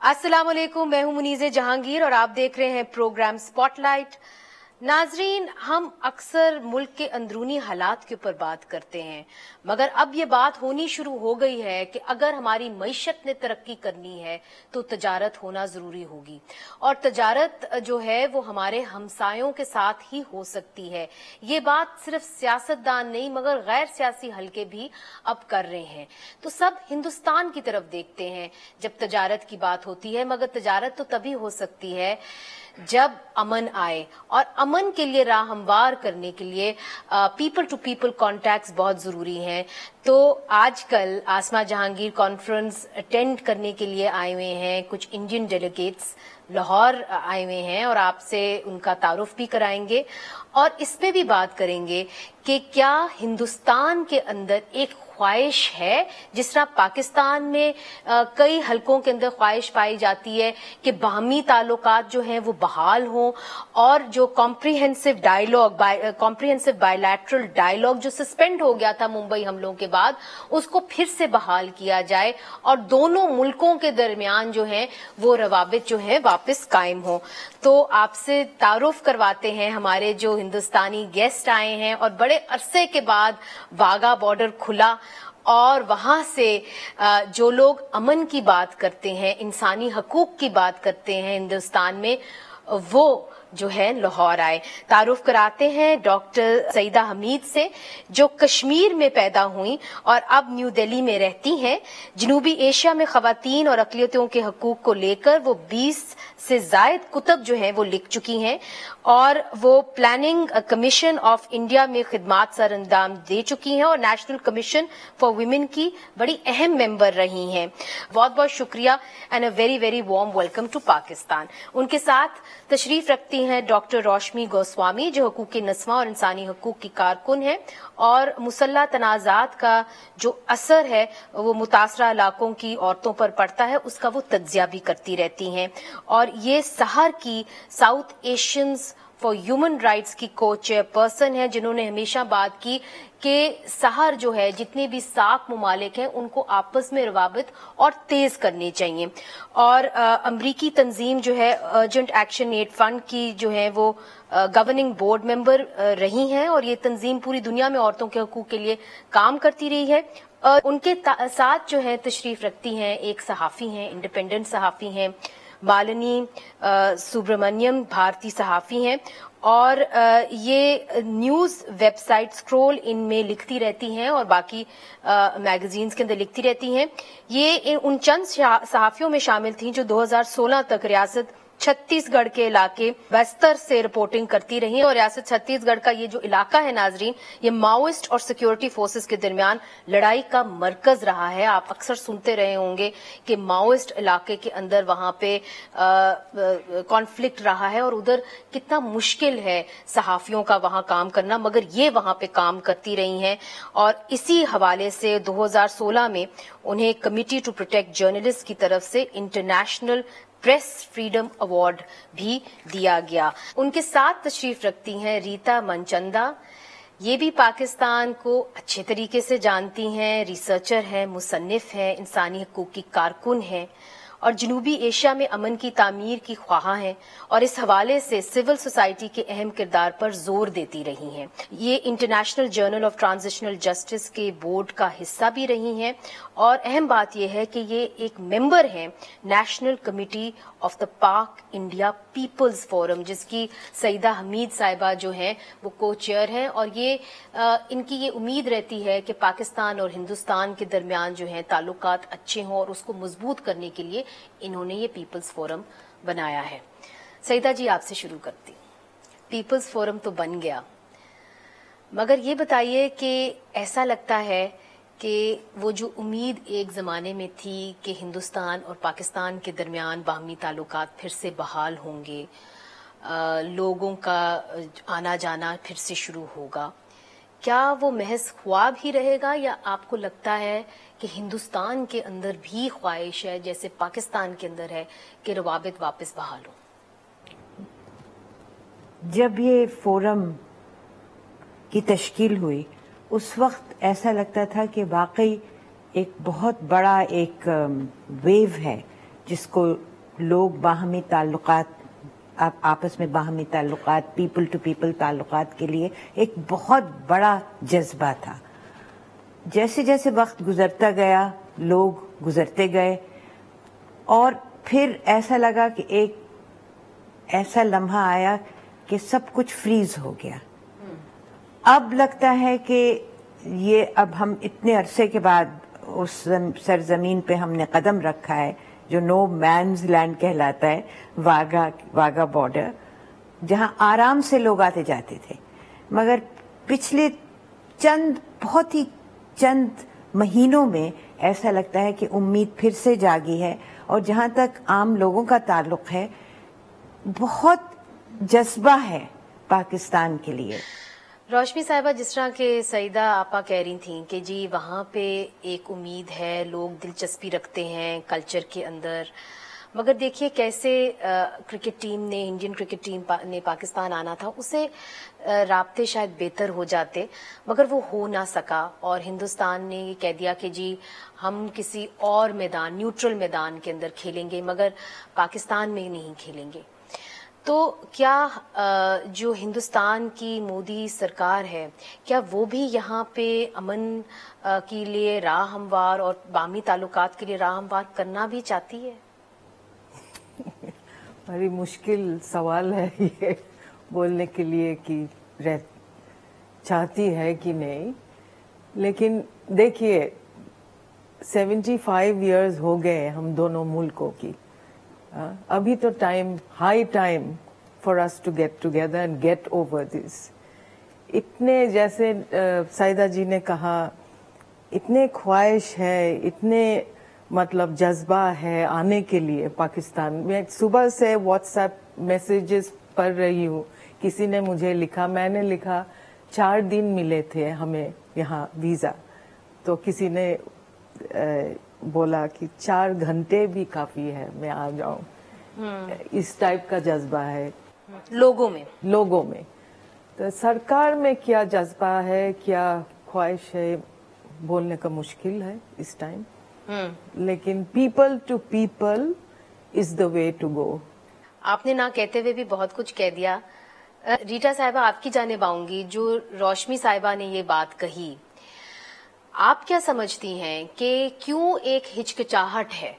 अस्सलाम वालेकुम, मैं हूं मुनीज़े जहांगीर और आप देख रहे हैं प्रोग्राम स्पॉटलाइट। नाजरीन, हम अक्सर मुल्क के अंदरूनी हालात के ऊपर बात करते हैं, मगर अब ये बात होनी शुरू हो गई है कि अगर हमारी मईशत ने तरक्की करनी है तो तजारत होना जरूरी होगी, और तजारत जो है वो हमारे हमसायों के साथ ही हो सकती है। ये बात सिर्फ सियासतदान नहीं मगर गैर सियासी हलके भी अब कर रहे हैं। तो सब हिंदुस्तान की तरफ देखते हैं जब तजारत की बात होती है, मगर तजारत तो तभी हो सकती है जब अमन आए, और अमन के लिए राह हमवार करने के लिए पीपल टू पीपल कॉन्टैक्ट्स बहुत जरूरी हैं। तो आजकल आसमा जहांगीर कॉन्फ्रेंस अटेंड करने के लिए आए हुए हैं कुछ इंडियन डेलीगेट्स, लाहौर आए हुए हैं, और आपसे उनका तारुफ भी कराएंगे और इस पे भी बात करेंगे कि क्या हिंदुस्तान के अंदर एक ख्वाहिश है, जिस तरह पाकिस्तान में कई हलकों के अंदर ख्वाहिश पाई जाती है कि बाहमी ताल्लुकात जो हैं वो बहाल हों, और जो कॉम्प्रिहेंसिव बायलैटरल डायलॉग जो सस्पेंड हो गया था मुंबई हमलों के बाद, उसको फिर से बहाल किया जाए और दोनों मुल्कों के दरमियान जो है वो रवाबित जो है वापस कायम हो। तो आपसे तारुफ करवाते हैं हमारे जो हिंदुस्तानी गेस्ट आए हैं, और बड़े अरसे के बाद वाघा बॉर्डर खुला और वहां से जो लोग अमन की बात करते हैं, इंसानी हकूक की बात करते हैं हिंदुस्तान में, वो जो है लाहौर आए। तारुफ कराते हैं डॉक्टर सईदा हमीद से, जो कश्मीर में पैदा हुई और अब न्यू दिल्ली में रहती हैं। जनूबी एशिया में खवातीन और अक़लियतों के हकूक को लेकर वो 20 से जायद कुतब जो हैं वो लिख चुकी हैं, और वो प्लानिंग कमीशन ऑफ इंडिया में खिदमात सर अंजाम दे चुकी हैं और नेशनल कमीशन फॉर वीमेन की बड़ी अहम मेंबर रही हैं। बहुत बहुत शुक्रिया and a very very warm welcome to Pakistan. उनके साथ तशरीफ रखती हैं डॉक्टर रोशमी गोस्वामी, जो हकूक़ नस्वां और इंसानी हकूक की कारकुन है, और मुसल्लह तनाज़ात का जो असर है वो मुतासरा इलाकों की औरतों पर पड़ता है, उसका वो तज्ज़िया भी करती रहती हैं। और ये सहर की south Asians for human rights की को चेयरपर्सन है, जिन्होंने हमेशा बात की कि सहर जो है, जितने भी सार्क ममालिक हैं, उनको आपस में रवाबित और तेज करने चाहिए। और अमरीकी तंजीम जो है अर्जेंट एक्शन एड फंड की जो है वो गवर्निंग बोर्ड मेंबर रही हैं, और ये तंजीम पूरी दुनिया में औरतों के हकूक के लिए काम करती रही है। उनके साथ जो है तशरीफ रखती हैं एक सहाफ़ी हैं, इंडिपेंडेंट सहाफ़ी हैं, मालिनी सुब्रमण्यम, भारतीय सहाफ़ी हैं, और ये न्यूज़ वेबसाइट स्क्रोल इनमें लिखती रहती हैं और बाकी मैगजीन्स के अंदर लिखती रहती हैं। ये उन चंद सहाफ़ियों में शामिल थीं जो 2016 तक रियासत छत्तीसगढ़ के इलाके बस्तर से रिपोर्टिंग करती रही, और रियासत छत्तीसगढ़ का ये जो इलाका है नाजरीन, ये माओइस्ट और सिक्योरिटी फोर्सेस के दरमियान लड़ाई का मरकज रहा है। आप अक्सर सुनते रहे होंगे कि माओइस्ट इलाके के अंदर वहां पे कॉन्फ्लिक्ट रहा है, और उधर कितना मुश्किल है सहाफियों का वहां काम करना, मगर ये वहां पे काम करती रही हैं। और इसी हवाले से 2016 में उन्हें कमिटी टू प्रोटेक्ट जर्नलिस्ट की तरफ से इंटरनेशनल प्रेस फ्रीडम अवार्ड भी दिया गया। उनके साथ तशरीफ रखती हैं रीता मनचंदा, ये भी पाकिस्तान को अच्छे तरीके से जानती हैं, रिसर्चर हैं, मुसन्निफ हैं, इंसानी हकूक की कारकुन हैं, और जनूबी एशिया में अमन की तामीर की ख्वाहा हैं, और इस हवाले से सिविल सोसाइटी के अहम किरदार पर जोर देती रही हैं। ये international journal of transitional justice के बोर्ड का हिस्सा भी रही हैं, और अहम बात यह है कि ये एक मेंबर हैं नेशनल कमिटी ऑफ द पाक इंडिया पीपल्स फोरम, जिसकी सईदा हमीद साहिबा जो हैं वो को चेयर हैं। और ये इनकी ये उम्मीद रहती है कि पाकिस्तान और हिंदुस्तान के दरमियान जो है ताल्लुकात अच्छे हों, और उसको मजबूत करने के लिए इन्होंने ये पीपल्स फोरम बनाया है। सईदा जी, आपसे शुरू करती। पीपल्स फोरम तो बन गया, मगर ये बताइए कि ऐसा लगता है कि वो जो उम्मीद एक ज़माने में थी कि हिंदुस्तान और पाकिस्तान के दरमियान बाहमी ताल्लुकात फिर से बहाल होंगे, लोगों का आना जाना फिर से शुरू होगा, क्या वो महज ख्वाब ही रहेगा, या आपको लगता है कि हिंदुस्तान के अंदर भी ख्वाहिश है जैसे पाकिस्तान के अंदर है कि रवाबित वापस बहाल हो? जब ये फोरम की तश्कील हुई उस वक्त ऐसा लगता था कि वाकई एक बहुत बड़ा एक वेव है जिसको لوگ باہمی تعلقات آپس میں باہمی تعلقات پیپل ٹو پیپل تعلقات کے لیے ایک بہت بڑا جذبہ تھا. جیسے جیسے وقت گزرتا گیا لوگ گزرتے گئے اور پھر ایسا لگا کہ ایک ایسا لمحہ آیا کہ سب کچھ فریز ہو گیا. اب لگتا ہے کہ یہ اب ہم اتنے عرصے کے بعد اس سرزمین پہ ہم نے قدم رکھا ہے جو نو مینز لینڈ کہلاتا ہے, واگا بارڈر, جہاں آرام سے لوگ آتے جاتے تھے. مگر پچھلے بہت ہی چند مہینوں میں ایسا لگتا ہے کہ امید پھر سے جاگی ہے, اور جہاں تک عام لوگوں کا تعلق ہے بہت جذبہ ہے پاکستان کے لیے. روشنی صاحبہ, جس طرح کہ سعیدہ آپا کہہ رہی تھیں کہ جی وہاں پہ ایک امید ہے, لوگ دلچسپی رکھتے ہیں کلچر کے اندر, مگر دیکھیے کیسے کرکٹ ٹیم نے, انڈین کرکٹ ٹیم نے پاکستان آنا تھا, اسے رابطے شاید بہتر ہو جاتے مگر وہ ہو نہ سکا, اور ہندوستان نے یہ کہہ دیا کہ جی ہم کسی اور میدان, نیوٹرل میدان کے اندر کھیلیں گے مگر پاکستان میں نہیں کھیلیں گے. تو کیا جو ہندوستان کی مودی سرکار ہے کیا وہ بھی یہاں پہ امن کے لیے راہ ہموار اور باہمی تعلقات کے لیے راہ ہموار کرنا بھی چاہتی ہے؟ بڑی مشکل سوال ہے یہ بولنے کے لیے کہ چاہتی ہے کہ نہیں, لیکن دیکھیے 75 ایئرز ہو گئے ہم دونوں ملکوں کی. ابھی تو high time for us to get together and get over this. اتنے جیسے سعیدہ جی نے کہا, اتنے خواہش ہے, اتنے مطلب جذبہ ہے آنے کے لیے پاکستان میں. صبح سے واٹس ایپ میسیجز پڑھ رہی ہوں, کسی نے مجھے لکھا, میں نے لکھا 4 دن ملے تھے ہمیں یہاں ویزا, تو کسی نے بولا کہ 4 گھنٹے بھی کافی ہے میں آ جاؤں. اس ٹائپ کا جذبہ ہے لوگوں میں. تو سرکار میں کیا جذبہ ہے, کیا خواہش ہے, بولنے کا مشکل ہے اس ٹائم, لیکن people to people is the way to go. آپ نے نہ کہتے ہوئے بھی بہت کچھ کہہ دیا. ریٹا صاحبہ, آپ کی جانب آؤں گی. جو روشنی صاحبہ نے یہ بات کہی, آپ کیا سمجھتی ہیں کہ کیوں ایک ہچکچاہٹ ہے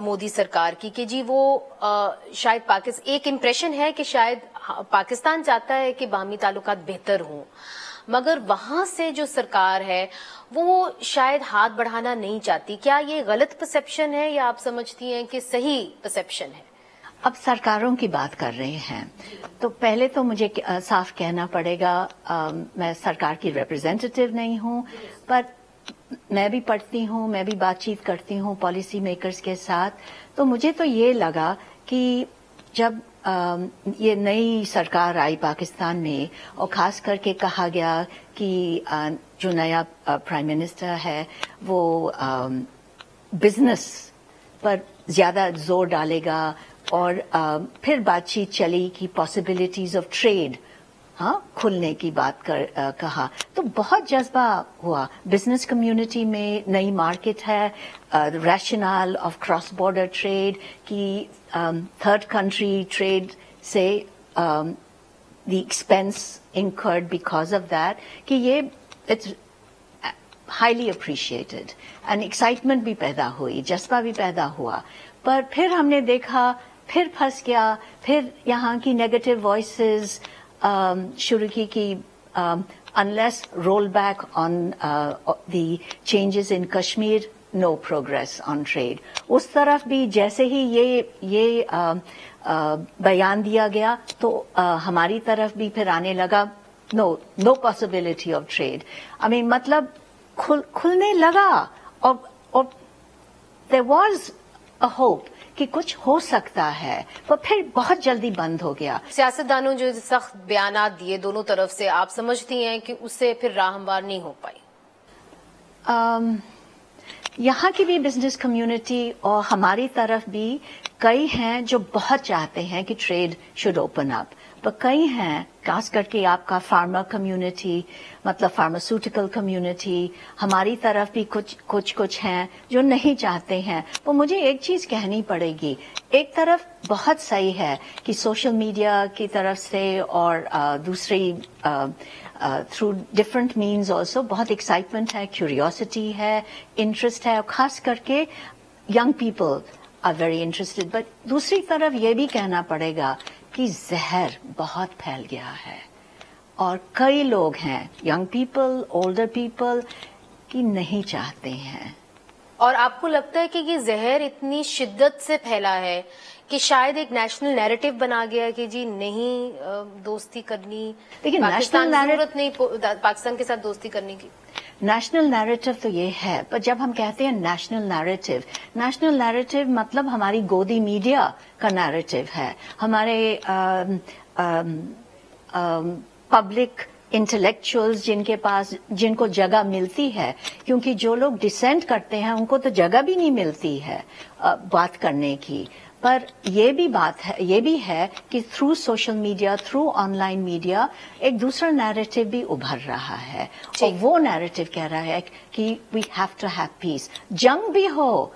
مودی سرکار کی کہ جی وہ شاید ایک امپریشن ہے کہ شاید پاکستان چاہتا ہے کہ باہمی تعلقات بہتر ہوں, مگر وہاں سے جو سرکار ہے وہ شاید ہاتھ بڑھانا نہیں چاہتی. کیا یہ غلط پرسپشن ہے یا آپ سمجھتی ہیں کہ صحیح پرسپشن ہے؟ اب سرکاروں کی بات کر رہے ہیں تو پہلے تو مجھے صاف کہنا پڑے گا, میں سرکار کی ریپرزینٹیٹیو نہیں ہوں, پر میں بھی پڑھتی ہوں, میں بھی بات چیت کرتی ہوں پالیسی میکرز کے ساتھ. تو مجھے تو یہ لگا کہ جب یہ نئی سرکار آئی پاکستان میں, اور خاص کر کے کہا گیا کہ جو نیا پرائم منسٹر ہے وہ بزنس پر زیادہ زور ڈالے گا, اور پھر بات چیت چلی کہ پاسبلٹیز آف ٹریڈ کھلنے کی بات کہا, تو بہت جذبہ ہوا. بزنس کمیونٹی میں نئی مارکیٹ ہے, rational of cross border trade کی, تھرڈ کنٹری ٹریڈ سے the expense incurred because of that, کہ یہ it's highly appreciated, and excitement بھی پیدا ہوئی, جذبہ بھی پیدا ہوا. پر پھر ہم نے دیکھا پھر پھنس گیا, پھر یہاں کی نیگیٹو وائسز شروع کی unless roll back on the changes in Kashmir, no progress on trade. اس طرف بھی جیسے ہی یہ بیان دیا گیا تو ہماری طرف بھی پھر آنے لگا no possibility of trade. I mean مطلب کھلنے لگا, اور there was a hope کہ کچھ ہو سکتا ہے, پر پھر بہت جلدی بند ہو گیا. سیاستدانوں جو سخت بیانات دیے دونوں طرف سے, آپ سمجھتی ہیں کہ اس سے پھر راہ ہموار نہیں ہو پائی؟ یہاں کی بھی بزنس کمیونٹی اور ہماری طرف بھی کئی ہیں جو بہت چاہتے ہیں کہ ٹریڈ شوڈ اوپن اپ, पर कई हैं, खास करके आपका फार्मा कम्युनिटी, मतलब फार्मास्यूटिकल कम्युनिटी, हमारी तरफ भी कुछ हैं जो नहीं चाहते हैं। तो मुझे एक चीज कहनी पड़ेगी, एक तरफ बहुत सही है कि सोशल मीडिया की तरफ से और दूसरी थ्रू डिफरेंट मीन्स ऑल्सो बहुत एक्साइटमेंट है, क्यूरियोसिटी है, इंटरेस्ट है, और खास करके young people are very interested. But दूसरी तरफ ये भी कहना पड़ेगा कि जहर बहुत फैल गया है और कई लोग हैं, यंग पीपल, ओल्डर पीपल, कि नहीं चाहते हैं। और आपको लगता है कि ये जहर इतनी शिद्दत से फैला है कि शायद एक नेशनल नैरेटिव बना गया है कि जी नहीं दोस्ती करनी, लेकिन पाकिस्तान नेशनल जरूरत नहीं पाकिस्तान के साथ दोस्ती करने की। नेशनल नैरेटिव तो ये है, पर जब हम कहते हैं नेशनल नैरेटिव मतलब हमारी गोदी मीडिया का नैरेटिव है, हमारे पब्लिक इंटेलेक्चुअल्स जिनको जगह मिलती है, क्योंकि जो लोग डिसेंट करते हैं उनको तो जगह भी नहीं मिलती है बात करने की। पर ये भी है कि through social media, through online media एक दूसरा नैरेटिव भी उभर रहा है, और वो नैरेटिव कह रहा है कि we have to have peace. जंग भी हो,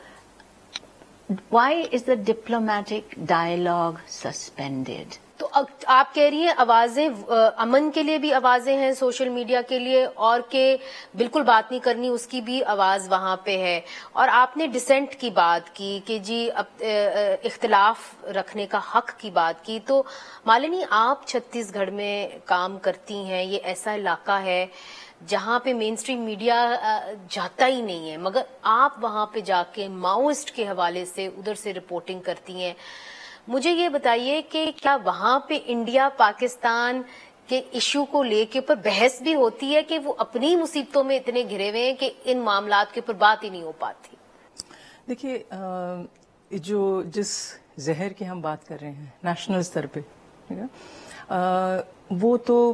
why is the diplomatic dialogue suspended? तो आप कह रही हैं आवाजें अमन के लिए भी आवाजें हैं सोशल मीडिया के लिए, और के बिल्कुल बात नहीं करनी उसकी भी आवाज वहां पे है। और आपने डिसेंट की बात की कि जी इख्तिलाफ रखने का हक की बात की। तो मालिनी, आप छत्तीसगढ़ में काम करती हैं, ये ऐसा इलाका है जहां पे मेन स्ट्रीम मीडिया जाता ही नहीं है, मगर आप वहां पे जाके माओइस्ट के हवाले से उधर से रिपोर्टिंग करती हैं। मुझे ये बताइए कि क्या वहां पे इंडिया पाकिस्तान के इश्यू को लेके ऊपर बहस भी होती है कि वो अपनी मुसीबतों में इतने घिरे हुए हैं कि इन मामलात के ऊपर बात ही नहीं हो पाती? देखिए, जिस जहर की हम बात कर रहे हैं नेशनल स्तर पे, ठीक है, वो तो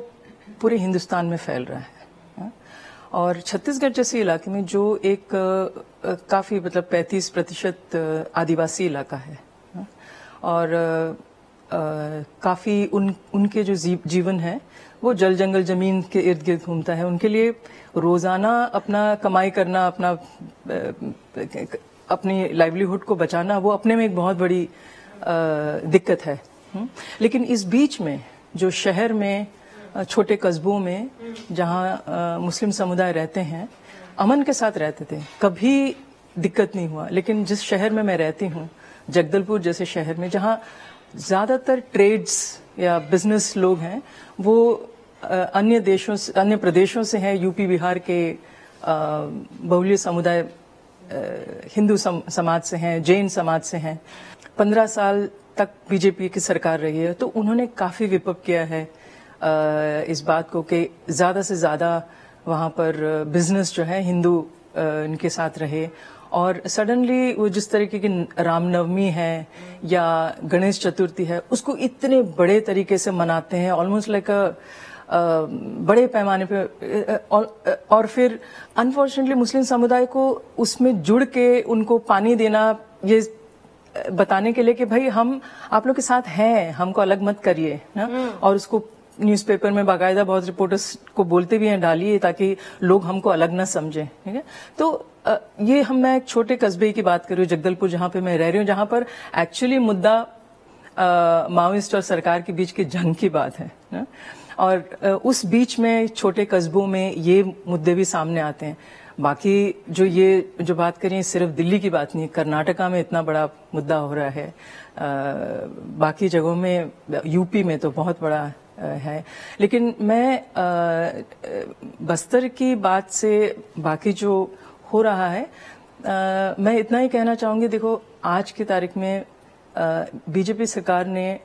पूरे हिंदुस्तान में फैल रहा है। और छत्तीसगढ़ जैसे इलाके में जो एक काफी मतलब 35% आदिवासी इलाका है, और काफी उनके जो जीवन है वो जल जंगल जमीन के इर्द गिर्द घूमता है। उनके लिए रोजाना अपना कमाई करना, अपनी लाइवलीहुड को बचाना, वो अपने में एक बहुत बड़ी दिक्कत है। लेकिन इस बीच में जो शहर में छोटे कस्बों में जहां मुस्लिम समुदाय रहते हैं, अमन के साथ रहते थे, कभी दिक्कत नहीं हुआ। लेकिन जिस शहर में मैं रहती हूँ, जगदलपुर जैसे शहर में, जहां ज्यादातर ट्रेड्स या बिजनेस लोग हैं, वो अन्य प्रदेशों से हैं, यूपी बिहार के बहुल्य समुदाय, हिंदू समाज से हैं, जैन समाज से हैं। 15 साल तक बीजेपी की सरकार रही है, तो उन्होंने काफी विपक्ष किया है इस बात को कि ज्यादा से ज्यादा वहां पर बिजनेस जो है हिंदू इनके साथ रहे। और सडनली वो जिस तरीके की रामनवमी है या गणेश चतुर्थी है, उसको इतने बड़े तरीके से मनाते हैं, ऑलमोस्ट लाइक बड़े पैमाने पे, और फिर अनफॉर्चुनेटली मुस्लिम समुदाय को उसमें जुड़ के उनको पानी देना, ये बताने के लिए कि भाई हम आप लोग के साथ हैं, हमको अलग मत करिए ना। और उसको न्यूज़पेपर में बाकायदा बहुत रिपोर्टर्स को बोलते भी हैं, डालिए ताकि लोग हमको अलग ना समझें, ठीक है। तो ये मैं एक छोटे कस्बे की बात कर रही हूँ, जगदलपुर, जहां पे मैं रह रही हूँ, जहां पर एक्चुअली मुद्दा माओइस्ट और सरकार के बीच की जंग की बात है ना? और उस बीच में छोटे कस्बों में ये मुद्दे भी सामने आते हैं। बाकी जो बात करें, सिर्फ दिल्ली की बात नहीं, कर्नाटका में इतना बड़ा मुद्दा हो रहा है, बाकी जगहों में, यूपी में तो बहुत बड़ा है। लेकिन मैं बस्तर की बात से बाकी जो हो रहा है, मैं इतना ही कहना चाहूंगी। देखो, आज की तारीख में बीजेपी सरकार ने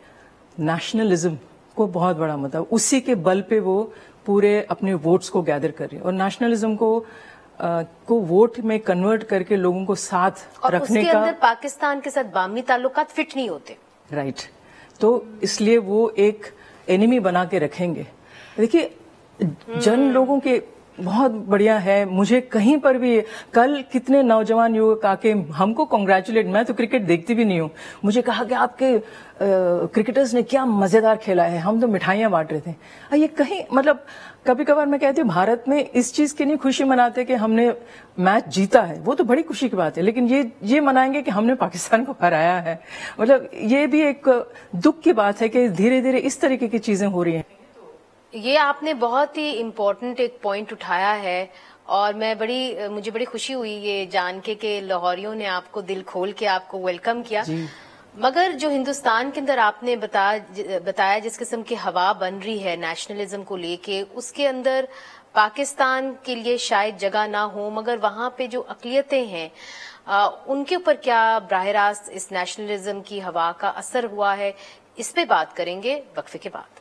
नेशनलिज्म को बहुत बड़ा मुद्दा, उसी के बल पे वो पूरे अपने वोट्स को गैदर कर रही है, और नेशनलिज्म को वोट में कन्वर्ट करके लोगों को साथ और रखने उसके का। अंदर पाकिस्तान के साथ बाहमी ताल्लुकात फिट नहीं होते, राइट। तो इसलिए वो एक एनिमी बना के रखेंगे। देखिए, जन लोगों के बहुत बढ़िया है। मुझे कहीं पर भी कल कितने नौजवान युवक आके हमको कांग्रेचुलेट, मैं तो क्रिकेट देखती भी नहीं हूँ, मुझे कहा कि आपके क्रिकेटर्स ने क्या मजेदार खेला है, हम तो मिठाइयां बांट रहे थे। ये कहीं मतलब कभी कभार मैं कहती हूँ भारत में इस चीज की नहीं खुशी मनाते कि हमने मैच जीता है, वो तो बड़ी खुशी की बात है, लेकिन ये मनाएंगे कि हमने पाकिस्तान को हराया है। मतलब ये भी एक दुख की बात है कि धीरे धीरे इस तरीके की चीजें हो रही हैं। ये आपने बहुत ही इम्पोर्टेंट एक पॉइंट उठाया है और मुझे बड़ी खुशी हुई ये जान के लाहौरियों ने आपको दिल खोल के आपको वेलकम किया। मगर जो हिंदुस्तान के अंदर आपने बताया जिस किस्म की हवा बन रही है नेशनलिज्म को लेके, उसके अंदर पाकिस्तान के लिए शायद जगह ना हो, मगर वहां पे जो अक़लियतें हैं उनके ऊपर क्या बराह रास्त इस नेशनलिज्म की हवा का असर हुआ है, इस पे बात करेंगे वक्फे के बाद।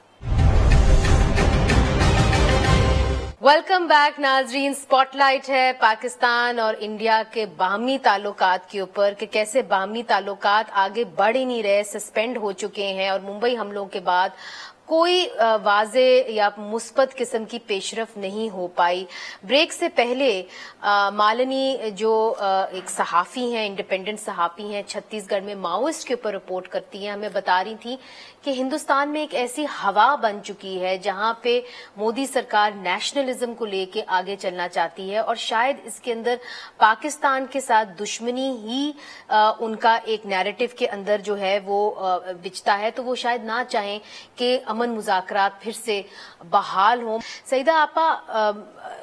वेलकम बैक नाजरीन। स्पॉटलाइट है पाकिस्तान और इंडिया के बाहमी ताल्लुकात के ऊपर कि कैसे बाहमी ताल्लुकात आगे बढ़ ही नहीं रहे, सस्पेंड हो चुके हैं और मुंबई हमलों के बाद कोई वाजे या मुस्बत किस्म की पेशरफ नहीं हो पाई। ब्रेक से पहले मालिनी जो एक सहाफी हैं, इंडिपेंडेंट सहाफी हैं, छत्तीसगढ़ में माओइस्ट के ऊपर रिपोर्ट करती हैं, हमें बता रही थी कि हिंदुस्तान में एक ऐसी हवा बन चुकी है जहां पे मोदी सरकार नेशनलिज्म को लेके आगे चलना चाहती है और शायद इसके अंदर पाकिस्तान के साथ दुश्मनी ही उनका एक नैरेटिव के अंदर जो है वो बिचता है, तो वो शायद ना चाहें कि अमन मुज़ाकरात फिर से बहाल हों। सईदा आपा,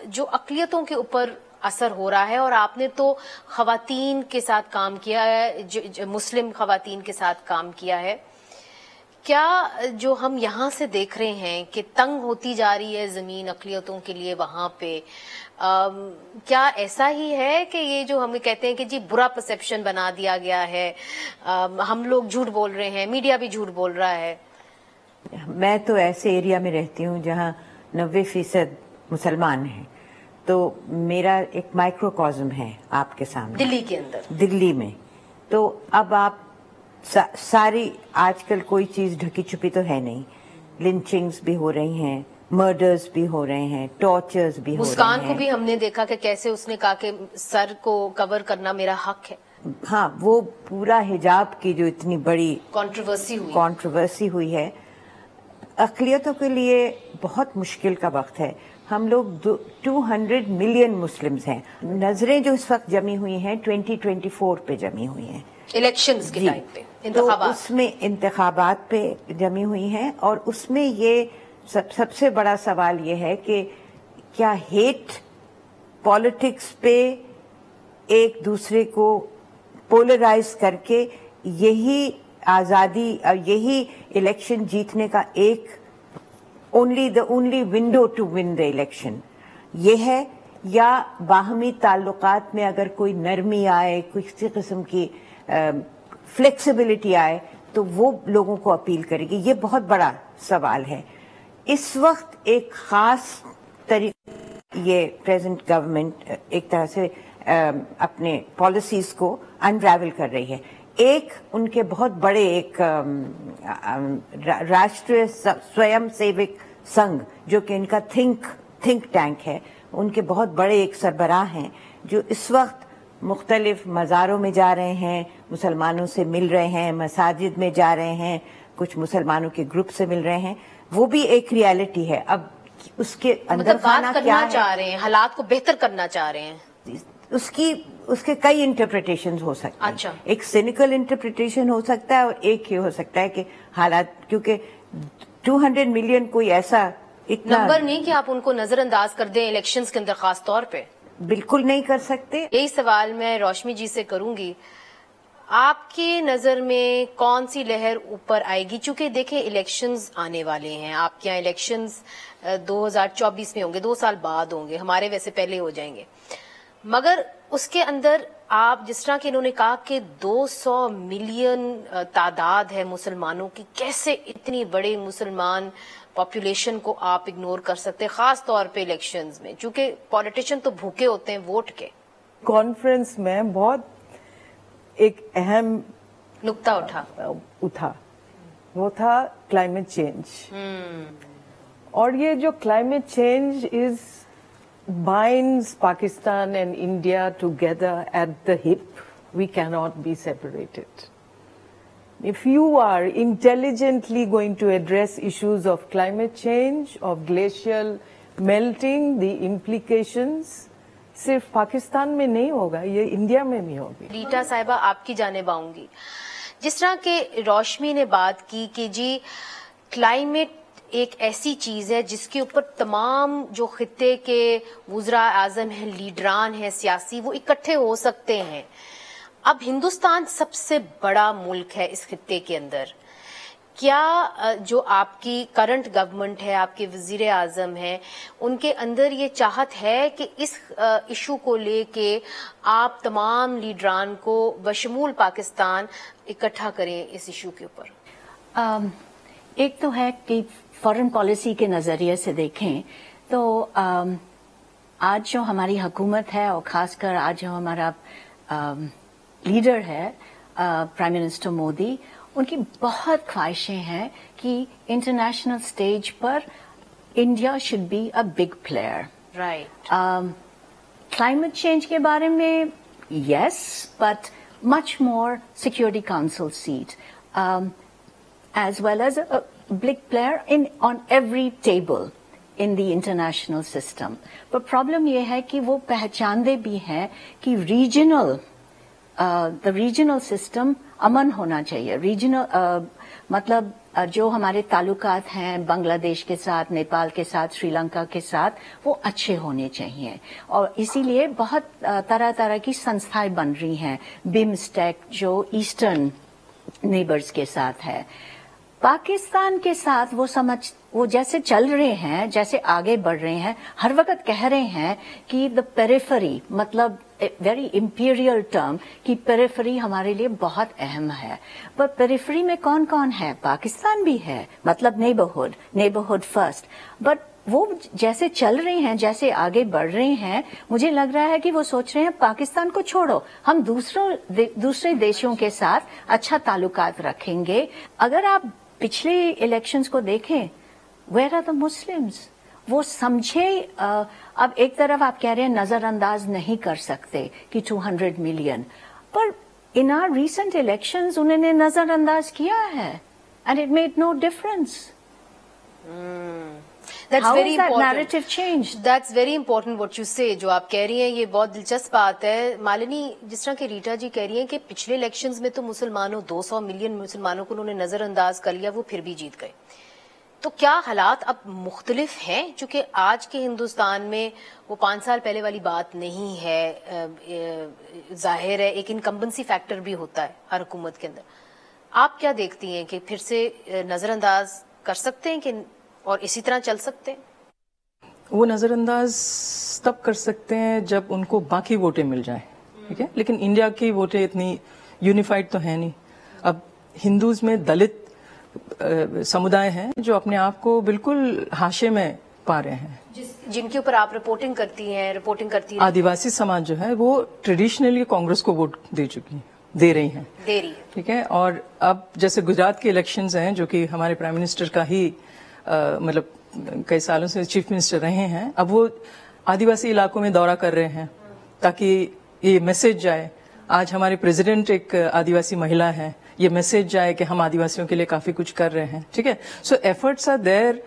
जो अक़लियतों के ऊपर असर हो रहा है और आपने तो ख़वातीन के साथ काम किया है, मुस्लिम ख़वातीन के साथ काम किया है, क्या जो हम यहाँ से देख रहे हैं कि तंग होती जा रही है जमीन अक़लियतों के लिए वहां पे, क्या ऐसा ही है कि ये जो हमें कहते हैं कि जी बुरा परसेप्शन बना दिया गया है, हम लोग झूठ बोल रहे हैं, मीडिया भी झूठ बोल रहा है? मैं तो ऐसे एरिया में रहती हूँ जहाँ 90% मुसलमान हैं, तो मेरा एक माइक्रोकॉज़म है आपके सामने, दिल्ली के अंदर, दिल्ली में। तो अब आप सारी आजकल कोई चीज ढकी छुपी तो है नहीं, लिंचिंग्स भी हो रही हैं, मर्डर्स भी हो रहे हैं, टॉर्चर्स भी हो रहे हैं। मुस्कान को भी हमने देखा कि कैसे उसने कहा कि सर को कवर करना मेरा हक है। हाँ, वो पूरा हिजाब की जो इतनी बड़ी कंट्रोवर्सी हुई है, अक़लियतों के लिए बहुत मुश्किल का वक्त है। हम लोग 200 मिलियन मुस्लिम्स हैं। नजरें जो इस वक्त जमी हुई हैं 2024 पे जमी हुई हैं, इलेक्शंस के टाइम पे, तो उसमें इंतखाबात पे जमी हुई हैं और उसमें ये सबसे बड़ा सवाल ये है कि क्या हेट पॉलिटिक्स पे एक दूसरे को पोलराइज करके यही आजादी और यही इलेक्शन जीतने का एक only window to win the election ये है, या बाहमी ताल्लुकात में अगर कोई नरमी आए, किसी किस्म की फ्लेक्सिबिलिटी आए तो वो लोगों को अपील करेगी? ये बहुत बड़ा सवाल है। इस वक्त एक खास तरीके ये प्रेजेंट गवर्नमेंट एक तरह से अपने पॉलिसीज को अनरावल कर रही है। एक उनके बहुत बड़े एक राष्ट्रीय स्वयं सेवक संघ जो कि इनका थिंक टैंक है, उनके बहुत बड़े एक सरबराह हैं जो इस वक्त मुख्तलिफ मज़ारों में जा रहे हैं, मुसलमानों से मिल रहे हैं, मसाजिद में जा रहे हैं, कुछ मुसलमानों के ग्रुप से मिल रहे हैं। वो भी एक रियलिटी है। अब उसके अंदर खाना क्या है, चाह रहे हैं, हालात को बेहतर करना चाह रहे हैं, उसके कई इंटरप्रिटेशंस हो सकते हैं। अच्छा। एक सिनिकल इंटरप्रिटेशन हो सकता है और एक ये हो सकता है कि हालात, क्योंकि 200 मिलियन कोई ऐसा इतना नंबर नहीं कि आप उनको नजरअंदाज कर दें इलेक्शंस के अंदर, खास तौर पे बिल्कुल नहीं कर सकते। यही सवाल मैं रोशनी जी से करूंगी, आपकी नजर में कौन सी लहर ऊपर आएगी? चूंकि देखें इलेक्शंस आने वाले हैं, आपके यहाँ इलेक्शंस 2024 में होंगे, 2 साल बाद होंगे, हमारे वैसे पहले हो जाएंगे, मगर उसके अंदर आप जिस तरह कि इन्होंने कहा कि 200 मिलियन तादाद है मुसलमानों की, कैसे इतनी बड़ी मुसलमान पॉपुलेशन को आप इग्नोर कर सकते हैं, खास तौर पे इलेक्शंस में, क्योंकि पॉलिटिशियन तो भूखे होते हैं वोट के। कॉन्फ्रेंस में बहुत एक अहम नुक्ता उठा, वो था क्लाइमेट चेंज। और ये जो climate change is binds Pakistan and India together at the hip. We cannot be separated. If you are intelligently going to address issues of climate change, of glacial melting, the implications सिर्फ पाकिस्तान में नहीं होगा, ये India में भी होगी। रीटा साहिबा, आपकी जानिब आऊंगी। जिस तरह के रोशनी ने बात की कि जी क्लाइमेट एक ऐसी चीज है जिसके ऊपर तमाम जो खित्ते के वुज़रा आज़म हैं, लीडरान हैं सियासी, वो इकट्ठे हो सकते हैं। अब हिंदुस्तान सबसे बड़ा मुल्क है इस खित्ते के अंदर। क्या जो आपकी करंट गवर्नमेंट है, आपके वजीर आजम हैं, उनके अंदर ये चाहत है कि इस इशू को लेके आप तमाम लीडरान को बशमूल पाकिस्तान इकट्ठा करें इस इशू के ऊपर? एक तो है कि फॉरेन पॉलिसी के नजरिए से देखें तो आज जो हमारी हुकूमत है और खासकर आज जो हमारा लीडर है प्राइम मिनिस्टर मोदी, उनकी बहुत ख्वाहिशें हैं कि इंटरनेशनल स्टेज पर India should be a big player. Right. Climate change के बारे में yes, but much more security council seat as well as a big player on every table in the international system. But problem ये है कि वो पहचानते भी हैं कि the regional system अमन होना चाहिए। रीजनल मतलब जो हमारे ताल्लुकात हैं बांग्लादेश के साथ, नेपाल के साथ, श्रीलंका के साथ, वो अच्छे होने चाहिए। और इसीलिए बहुत तरह तरह की संस्थाएं बन रही हैं। बिम्स्टेक जो ईस्टर्न नेबर्स के साथ है, पाकिस्तान के साथ वो जैसे चल रहे हैं, जैसे आगे बढ़ रहे हैं, हर वक्त कह रहे हैं कि द पेरिफेरी, मतलब वेरी इंपीरियल टर्म कि पेरिफेरी हमारे लिए बहुत अहम है। पर पेरिफेरी में कौन कौन है? पाकिस्तान भी है, मतलब नेबरहुड फर्स्ट। बट वो जैसे चल रहे हैं, जैसे आगे बढ़ रहे हैं, मुझे लग रहा है कि वो सोच रहे हैं पाकिस्तान को छोड़ो, हम दूसरे देशों के साथ अच्छा ताल्लुकात रखेंगे। अगर आप पिछले इलेक्शंस को देखें, वेयर आर द मुस्लिम्स? वो समझे। अब एक तरफ आप कह रहे हैं नजरअंदाज नहीं कर सकते कि 200 मिलियन, पर इन आवर रीसेंट इलेक्शंस उन्होंने नजरअंदाज किया है and it made no difference. That's very that important. narrative changed? That's very important what you say. जो आप कह रही हैं ये बहुत दिलचस्प बात है मालिनी। जिस तरह की रीटा जी कह रही हैं कि पिछले इलेक्शंस में तो मुसलमानों 200 मिलियन मुसलमानों को उन्होंने नजरअंदाज कर लिया, वो फिर भी जीत गए। तो क्या हालात अब मुख्तलिफ हैं? चूंकि आज के हिंदुस्तान में वो 5 साल पहले वाली बात नहीं है। जाहिर है एक इनकम्बेंसी फैक्टर भी होता है हर हुकूमत के अंदर। आप क्या देखती हैं कि फिर से नजरअंदाज कर सकते हैं कि और इसी तरह चल सकते हैं? वो नजरअंदाज तब कर सकते हैं जब उनको बाकी वोटें मिल जाएं, ठीक है। लेकिन इंडिया की वोटें इतनी यूनिफाइड तो है नहीं। अब हिंदूज में दलित समुदाय हैं जो अपने आप को बिल्कुल हाशिए में पा रहे हैं, जिनके ऊपर आप रिपोर्टिंग करती हैं। आदिवासी समाज जो है वो ट्रेडिशनली कांग्रेस को वोट दे रही है, ठीक है। और अब जैसे गुजरात के इलेक्शंस हैं जो कि हमारे प्राइम मिनिस्टर का ही मतलब कई सालों से चीफ मिनिस्टर रहे हैं, अब वो आदिवासी इलाकों में दौरा कर रहे हैं ताकि ये मैसेज जाए। आज हमारे प्रेसिडेंट एक आदिवासी महिला है, ये मैसेज जाए कि हम आदिवासियों के लिए काफी कुछ कर रहे हैं, ठीक है। सो एफर्ट्स आर देयर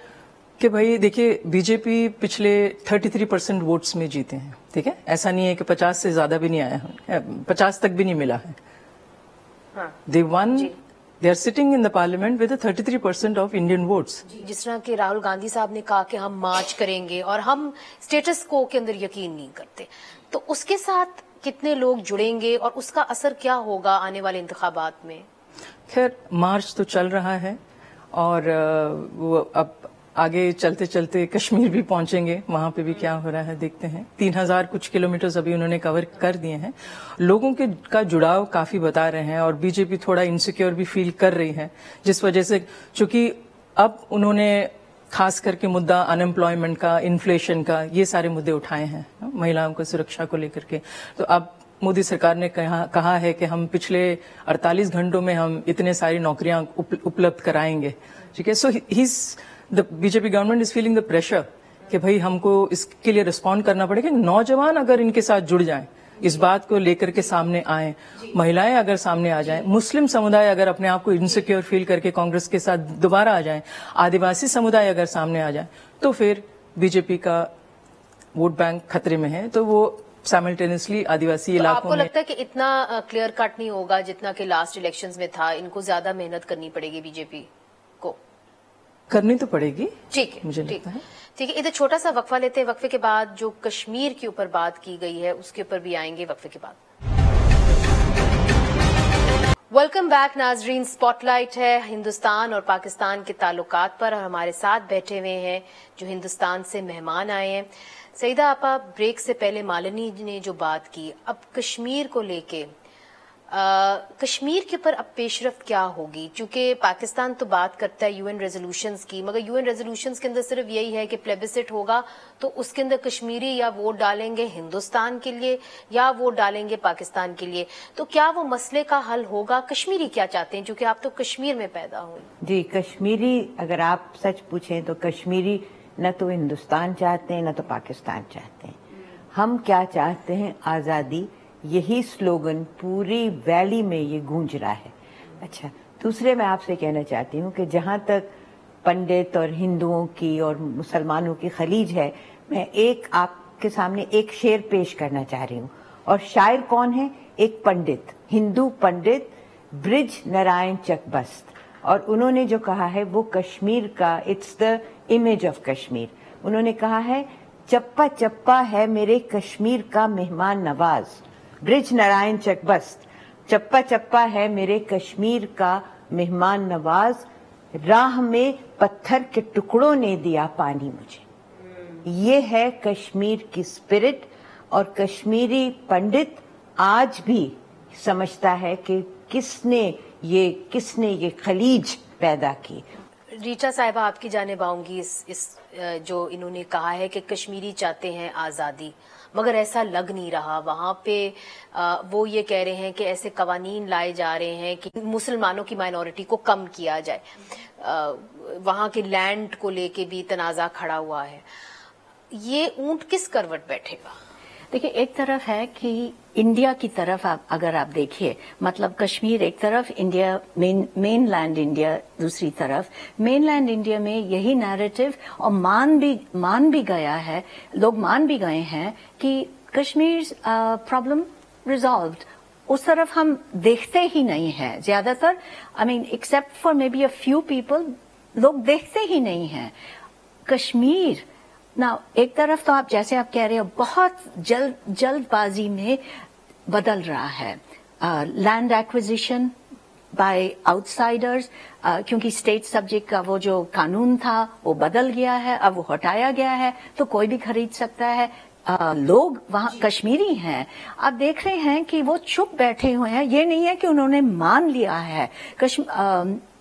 कि भाई देखिए बीजेपी पिछले 33% वोट्स में जीते हैं, ठीक है। ऐसा नहीं है कि 50 से ज्यादा भी नहीं आया है, 50 तक भी नहीं मिला है। They won, they are sitting in the parliament with 33% of Indian votes. जिस तरह के राहुल गांधी साहब ने कहा कि हम मार्च करेंगे और हम स्टेटस को के अंदर यकीन नहीं करते, तो उसके साथ कितने लोग जुड़ेंगे और उसका असर क्या होगा आने वाले इंतखाबात में? खैर मार्च तो चल रहा है और वो अब आगे चलते चलते कश्मीर भी पहुंचेंगे, वहां पे भी क्या हो रहा है देखते हैं। 3000 कुछ किलोमीटर अभी उन्होंने कवर कर दिए हैं। लोगों के का जुड़ाव काफी बता रहे हैं और बीजेपी थोड़ा इनसिक्योर भी फील कर रही है, जिस वजह से चूंकि अब उन्होंने खास करके मुद्दा अनएम्प्लॉयमेंट का, इन्फ्लेशन का, ये सारे मुद्दे उठाए हैं, महिलाओं की सुरक्षा को लेकर के। तो अब मोदी सरकार ने कहा है कि हम पिछले 48 घंटों में हम इतने सारी नौकरियां उपलब्ध कराएंगे, ठीक है। So the BJP government is feeling the pressure कि भाई हमको इसके लिए रिस्पॉन्ड करना पड़ेगा। नौजवान अगर इनके साथ जुड़ जाएं, इस बात को लेकर के सामने आए, महिलाएं अगर सामने आ जाएं, मुस्लिम समुदाय अगर अपने आप को इनसिक्योर फील करके कांग्रेस के साथ दोबारा आ जाएं, आदिवासी समुदाय अगर सामने आ जाए, तो फिर बीजेपी का वोट बैंक खतरे में है। तो वो साइमल्टेनियसली आदिवासी तो इलाकों आपको में लगता है कि इतना क्लियर कट नहीं होगा जितना कि लास्ट इलेक्शंस में था? इनको ज्यादा मेहनत करनी पड़ेगी बीजेपी को? करनी तो पड़ेगी, ठीक है, मुझे ठीक लगता है। ठीक है। इधर छोटा सा वक्फा लेते हैं, वक्फे के बाद जो कश्मीर के ऊपर बात की गई है उसके ऊपर भी आएंगे वक्फे के बाद। वेलकम बैक नाजरीन, स्पॉटलाइट है हिंदुस्तान और पाकिस्तान के ताल्लुकात पर, और हमारे साथ बैठे हुए हैं जो हिंदुस्तान से मेहमान आए हैं। सईदा आपा, ब्रेक से पहले मालिनी ने जो बात की, अब कश्मीर को लेके कश्मीर के ऊपर अब पेशरफ्त क्या होगी? क्योंकि पाकिस्तान तो बात करता है यूएन रेजोल्यूशंस की, मगर यूएन रेजोल्यूशंस के अंदर सिर्फ यही है कि प्लेबिसिट होगा तो उसके अंदर कश्मीरी या वोट डालेंगे हिंदुस्तान के लिए या वोट डालेंगे पाकिस्तान के लिए। तो क्या वो मसले का हल होगा? कश्मीरी क्या चाहते हैं, क्योंकि आप तो कश्मीर में पैदा हुए? जी, कश्मीरी अगर आप सच पूछें तो कश्मीरी न तो हिंदुस्तान चाहते हैं न तो पाकिस्तान चाहते हैं। हम क्या चाहते हैं? आज़ादी। यही स्लोगन पूरी वैली में ये गूंज रहा है। अच्छा, दूसरे मैं आपसे कहना चाहती हूँ कि जहाँ तक पंडित और हिंदुओं की और मुसलमानों की खलीज है, मैं एक आपके सामने एक शेर पेश करना चाह रही हूँ। और शायर कौन है? एक पंडित, हिंदू पंडित ब्रिज नारायण चकबस्त। और उन्होंने जो कहा है वो कश्मीर का, it's the image of Kashmir. उन्होंने कहा है, चप्पा चप्पा है मेरे कश्मीर का मेहमान नवाज। ब्रिज नारायण चकबस्त, चप्पा चप्पा है मेरे कश्मीर का मेहमान नवाज, राह में पत्थर के टुकड़ों ने दिया पानी मुझे। ये है कश्मीर की स्पिरिट। और कश्मीरी पंडित आज भी समझता है कि किसने ये खलीज पैदा की। रीटा साहिबा, आपकी जानिब आऊंगी। इस जो इन्होंने कहा है कि कश्मीरी चाहते हैं आज़ादी, मगर ऐसा लग नहीं रहा। वहां पे वो ये कह रहे हैं कि ऐसे कवानीन लाए जा रहे हैं कि मुसलमानों की माइनॉरिटी को कम किया जाए। वहां के लैंड को लेके भी तनाजा खड़ा हुआ है। ये ऊंट किस करवट बैठेगा? देखिए, एक तरफ है कि इंडिया की तरफ अगर आप देखिए, मतलब कश्मीर एक तरफ, इंडिया मेन लैंड इंडिया दूसरी तरफ। मेन लैंड इंडिया में यही नैरेटिव और मान भी गया है, लोग मान भी गए हैं कि कश्मीर प्रॉब्लम रिजॉल्व्ड। उस तरफ हम देखते ही नहीं हैं ज्यादातर। I mean except for may be a few people, लोग देखते ही नहीं हैं कश्मीर ना। एक तरफ तो आप जैसे आप कह रहे हो, बहुत जल्दबाजी में बदल रहा है। लैंड एक्विजिशन बाय आउटसाइडर्स, क्योंकि स्टेट सब्जेक्ट का वो जो कानून था वो बदल गया है, अब वो हटाया गया है तो कोई भी खरीद सकता है। लोग वहाँ कश्मीरी हैं, आप देख रहे हैं कि वो चुप बैठे हुए हैं। ये नहीं है कि उन्होंने मान लिया है,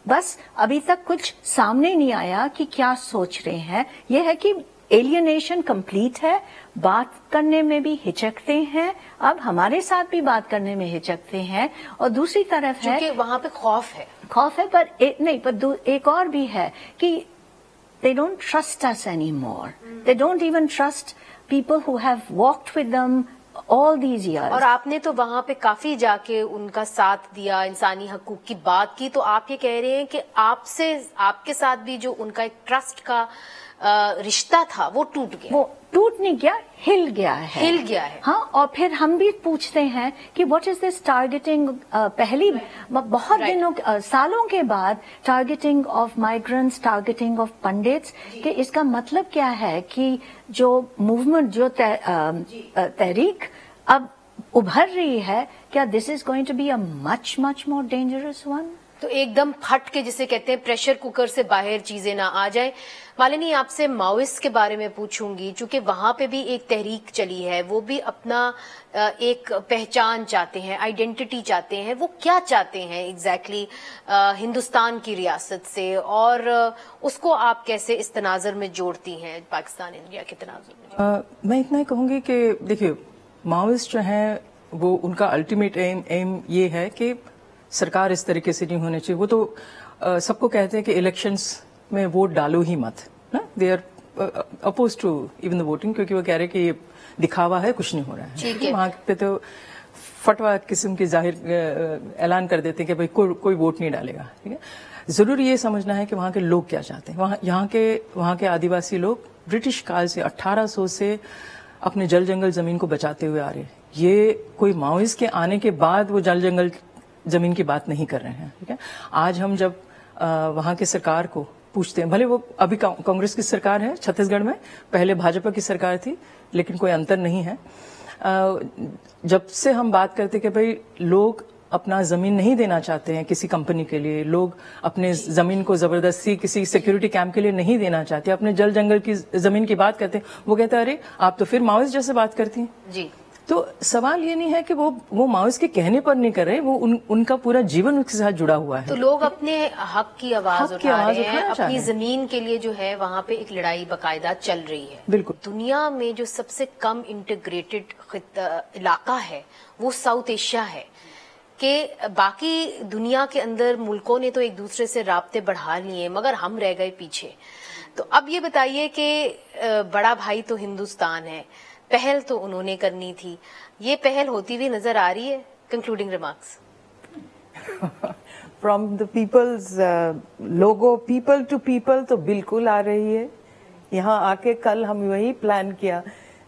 बस अभी तक कुछ सामने नहीं आया कि क्या सोच रहे हैं। ये है कि एलियनेशन कंप्लीट है, बात करने में भी हिचकते हैं, अब हमारे साथ भी बात करने में हिचकते हैं। और दूसरी तरफ है क्योंकि वहां पे खौफ है पर एक और भी है कि they don't trust us anymore. They don't even trust people who have walked with them all these years. और आपने तो वहां पे काफी जाके उनका साथ दिया, इंसानी हकूक की बात की, तो आप ये कह रहे हैं कि आपके साथ भी जो उनका एक ट्रस्ट का रिश्ता था वो टूट गया? वो टूट नहीं गया, हिल गया है। हाँ, और फिर हम भी पूछते हैं कि व्हाट इज दिस टारगेटिंग, पहली बहुत दिनों सालों के बाद targeting of migrants, targeting of pandits, कि इसका मतलब क्या है कि जो मूवमेंट, जो तहरीक अब उभर रही है, क्या this is going to be a much more dangerous one? तो एकदम फट के, जिसे कहते हैं प्रेशर कुकर से बाहर चीजें ना आ जाए। मालिनी, आपसे माओइस्ट के बारे में पूछूंगी, क्योंकि वहां पे भी एक तहरीक चली है, वो भी अपना एक पहचान चाहते हैं, आइडेंटिटी चाहते हैं। वो क्या चाहते हैं एग्जैक्टली हिंदुस्तान की रियासत से, और उसको आप कैसे इस तनाजुर में जोड़ती हैं, पाकिस्तान इंडिया के तनाजुर में? मैं इतना ही कहूंगी कि देखिए, माओइस्ट जो है वो उनका अल्टीमेट एम ये है कि सरकार इस तरीके से नहीं होनी चाहिए। वो तो सबको कहते हैं कि इलेक्शंस में वोट डालो ही मत ना, they are opposed to even the voting, क्योंकि वो कह रहे कि ये दिखावा है, कुछ नहीं हो रहा है। वहां पे तो फटवा किस्म की जाहिर ऐलान कर देते हैं कि भाई कोई वोट नहीं डालेगा। ठीक है, जरूर ये समझना है कि वहां के लोग क्या चाहते हैं। वहां के आदिवासी लोग ब्रिटिश काल से 1800 से अपने जल जंगल जमीन को बचाते हुए आ रहे हैं। ये कोई माओइस्ट के आने के बाद वो जल जंगल जमीन की बात नहीं कर रहे हैं। ठीक है, आज हम जब वहां की सरकार को पूछते हैं, भले वो अभी कांग्रेस की सरकार है छत्तीसगढ़ में, पहले भाजपा की सरकार थी, लेकिन कोई अंतर नहीं है। जब से हम बात करते कि भाई लोग अपना जमीन नहीं देना चाहते हैं किसी कंपनी के लिए, लोग अपने जमीन को जबरदस्ती किसी सिक्योरिटी कैंप के लिए नहीं देना चाहते, अपने जल जंगल की जमीन की बात करते हैं, वो कहते हैं अरे आप तो फिर माओइस्ट जैसे बात करती हैं। जी, तो सवाल ये नहीं है कि वो माओइस्ट के कहने पर नहीं कर रहे, वो उनका पूरा जीवन उनके साथ जुड़ा हुआ है। तो लोग अपने हक की आवाज उठा रहे हैं, अपनी जमीन के लिए जो है वहां पे एक लड़ाई बाकायदा चल रही है। बिल्कुल। दुनिया में जो सबसे कम इंटीग्रेटेड इलाका है वो साउथ एशिया है, कि बाकी दुनिया के अंदर मुल्कों ने तो एक दूसरे से राब्ते बढ़ा लिए, मगर हम रह गए पीछे। तो अब ये बताइए कि बड़ा भाई तो हिंदुस्तान है, पहल तो उन्होंने करनी थी, ये पहल होती हुई नजर आ रही है? Concluding remarks from the people's लोगो, पीपल टू पीपल तो बिल्कुल आ रही है। यहाँ आके कल हम वही प्लान किया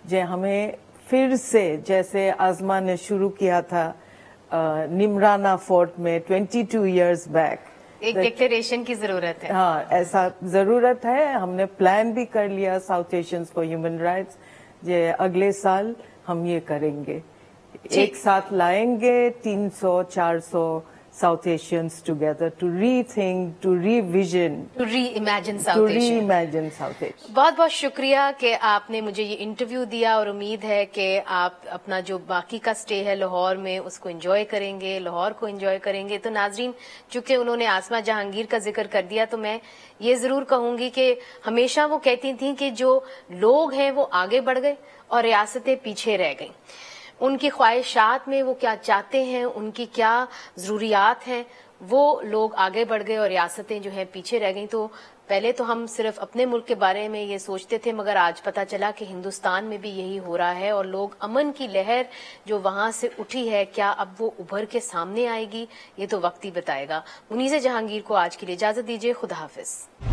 जो हमें फिर से जैसे आजमा ने शुरू किया था निमराना फोर्ट में 22 इयर्स बैक, एक डिक्लेरेशन की जरूरत है। हाँ, ऐसा जरूरत है। हमने प्लान भी कर लिया South Asians for human rights, जे अगले साल हम ये करेंगे, एक साथ लाएंगे 300-400 South Asians together to rethink, to revision, to reimagine South Asia. बहुत बहुत शुक्रिया कि आपने मुझे ये इंटरव्यू दिया, और उम्मीद है कि आप अपना जो बाकी का स्टे है लाहौर में उसको एंजॉय करेंगे, लाहौर को एंजॉय करेंगे। तो नाजरीन, चूंकि उन्होंने आसमा जहांगीर का जिक्र कर दिया, तो मैं ये जरूर कहूंगी कि हमेशा वो कहती थी कि जो लोग हैं वो आगे बढ़ गए और रियासतें पीछे रह गईं। उनकी ख्वाहिशात में वो क्या चाहते हैं, उनकी क्या जरूरियात हैं, वो लोग आगे बढ़ गए और रियासतें जो हैं पीछे रह गईं। तो पहले तो हम सिर्फ अपने मुल्क के बारे में ये सोचते थे, मगर आज पता चला कि हिंदुस्तान में भी यही हो रहा है, और लोग अमन की लहर जो वहां से उठी है, क्या अब वो उभर के सामने आएगी, ये तो वक्त ही बताएगा। मुनीज़ जहांगीर को आज के लिए इजाजत दीजिए। खुदा हाफिज।